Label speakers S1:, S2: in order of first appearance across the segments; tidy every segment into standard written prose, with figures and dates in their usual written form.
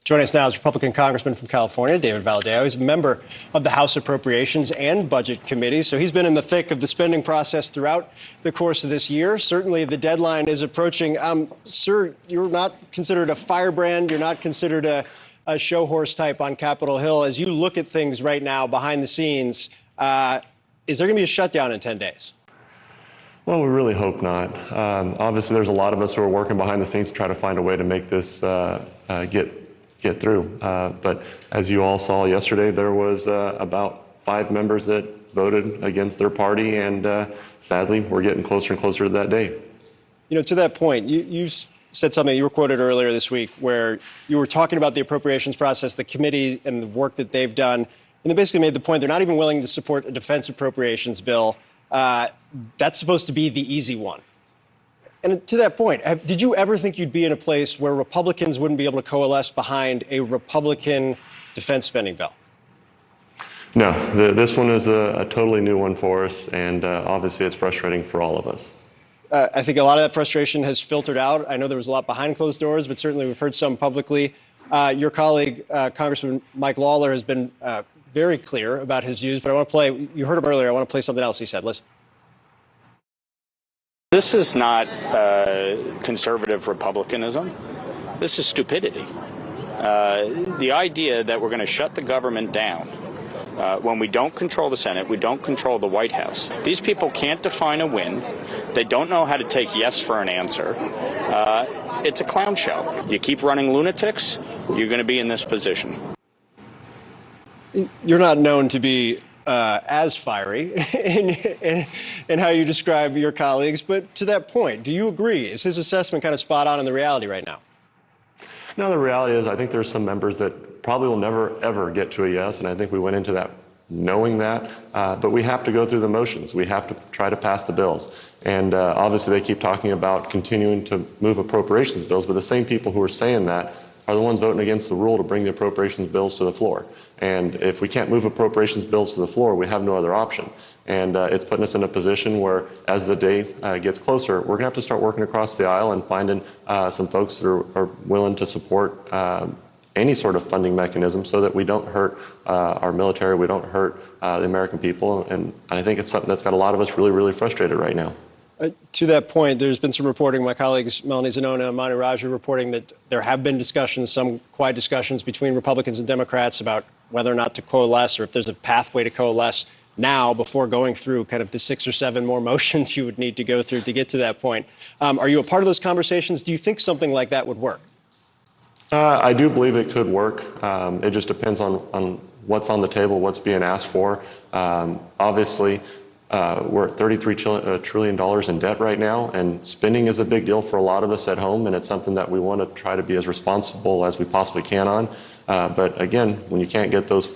S1: Joining us now is Republican Congressman from California, David Valadao. He's a member of the House Appropriations and Budget Committee, so he's been in the thick of the spending process throughout the course of this year. Certainly the deadline is approaching. Sir, you're not considered a firebrand. You're not considered a show horse type on Capitol Hill. As you look at things right now behind the scenes, is there going to be a shutdown in 10 days?
S2: Well, we really hope not. Obviously, there's a lot of us who are working behind the scenes to try to find a way to make this get through. But as you all saw yesterday, there was about 5 members that voted against their party, and sadly, we're getting closer and closer to that day.
S1: You know, to that point, you said something, you were quoted earlier this week, where you were talking about the appropriations process, the committee, and the work that they've done, and they basically made the point they're not even willing to support a defense appropriations bill. That's supposed to be the easy one. And to that point, did you ever think you'd be in a place where Republicans wouldn't be able to coalesce behind a Republican defense spending bill?
S2: No, this one is a totally new one for us, and obviously it's frustrating for all of us.
S1: I think a lot of that frustration has filtered out. I know there was a lot behind closed doors, but certainly we've heard some publicly. Your colleague, Congressman Mike Lawler, has been very clear about his views, but I want to play, you heard him earlier, I want to play something else he said. Listen.
S3: This is not conservative republicanism. This is stupidity. The idea that we're going to shut the government down when we don't control the Senate, we don't control the White House. These people can't define a win. They don't know how to take yes for an answer. It's a clown show. You keep running lunatics, you're going to be in this position.
S1: You're not known to be as fiery in how you describe your colleagues, but to that point, do you agree? Is his assessment kind of spot on in the reality right now?
S2: No, the reality is I think there's some members that probably will never, ever get to a yes, and I think we went into that knowing that, but we have to go through the motions. We have to try to pass the bills. And obviously they keep talking about continuing to move appropriations bills, but the same people who are saying that are the ones voting against the rule to bring the appropriations bills to the floor. And if we can't move appropriations bills to the floor, we have no other option. And it's putting us in a position where, as the day gets closer, we're going to have to start working across the aisle and finding some folks that are willing to support any sort of funding mechanism so that we don't hurt our military, we don't hurt the American people. And I think it's something that's got a lot of us really, really frustrated right now.
S1: To that point, there's been some reporting, my colleagues Melanie Zanona and Mani Raju reporting that there have been discussions, some quiet discussions between Republicans and Democrats about whether or not to coalesce or if there's a pathway to coalesce now before going through kind of the 6 or 7 more motions you would need to go through to get to that point. Are you a part of those conversations? Do you think something like that would work?
S2: I do believe it could work. It just depends on what's on the table, what's being asked for. Obviously, we're at $33 trillion in debt right now, and spending is a big deal for a lot of us at home, and it's something that we want to try to be as responsible as we possibly can on. But again, when you can't get those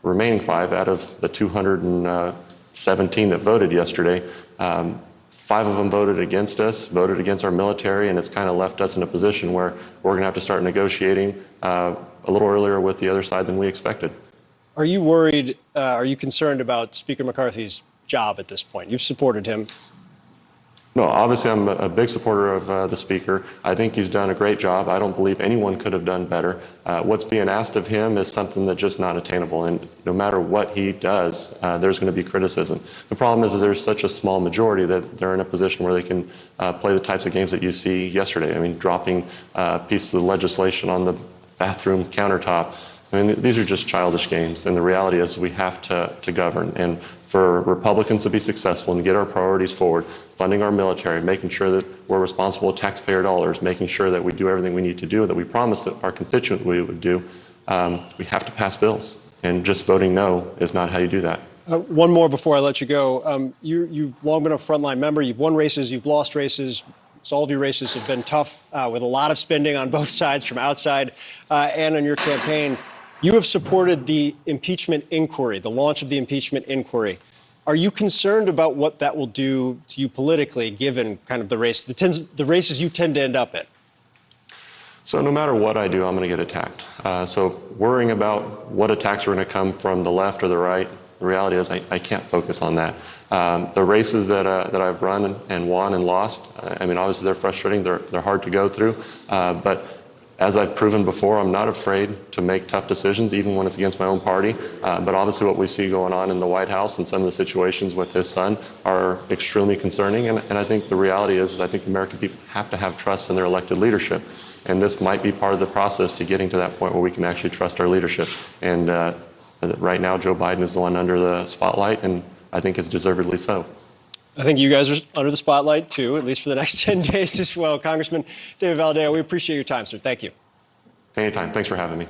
S2: remaining 5 out of the 217 that voted yesterday, 5 of them voted against us, voted against our military, and it's kind of left us in a position where we're going to have to start negotiating a little earlier with the other side than we expected.
S1: Are you worried, are you concerned about Speaker McCarthy's job at this point? You've supported him.
S2: No, obviously I'm a big supporter of the Speaker. I think he's done a great job. I don't believe anyone could have done better. What's being asked of him is something that's just not attainable, and no matter what he does, there's going to be criticism. The problem is that there's such a small majority that they're in a position where they can play the types of games that you see yesterday. I mean, dropping pieces of legislation on the bathroom countertop. I mean, these are just childish games, and the reality is we have to govern. And for Republicans to be successful and get our priorities forward, funding our military, making sure that we're responsible with taxpayer dollars, making sure that we do everything we need to do, that we promised that our constituents we would do, we have to pass bills. And just voting no is not how you do that.
S1: One more before I let you go. You've long been a frontline member. You've won races, you've lost races. So all of your races have been tough with a lot of spending on both sides, from outside and on your campaign. You have supported the impeachment inquiry, the launch of the impeachment inquiry. Are you concerned about what that will do to you politically, given kind of the races you tend to end up in?
S2: So no matter what I do, I'm going to get attacked. So worrying about what attacks are going to come from the left or the right, the reality is I can't focus on that. The races that I've run and won and lost, I mean, obviously they're frustrating, they're hard to go through, but as I've proven before, I'm not afraid to make tough decisions, even when it's against my own party. But obviously what we see going on in the White House and some of the situations with his son are extremely concerning. And I think the reality is I think the American people have to have trust in their elected leadership. And this might be part of the process to getting to that point where we can actually trust our leadership. And right now, Joe Biden is the one under the spotlight, and I think it's deservedly so.
S1: I think you guys are under the spotlight, too, at least for the next 10 days as well. Congressman David Valadao, we appreciate your time, sir. Thank you.
S2: Anytime. Thanks for having me.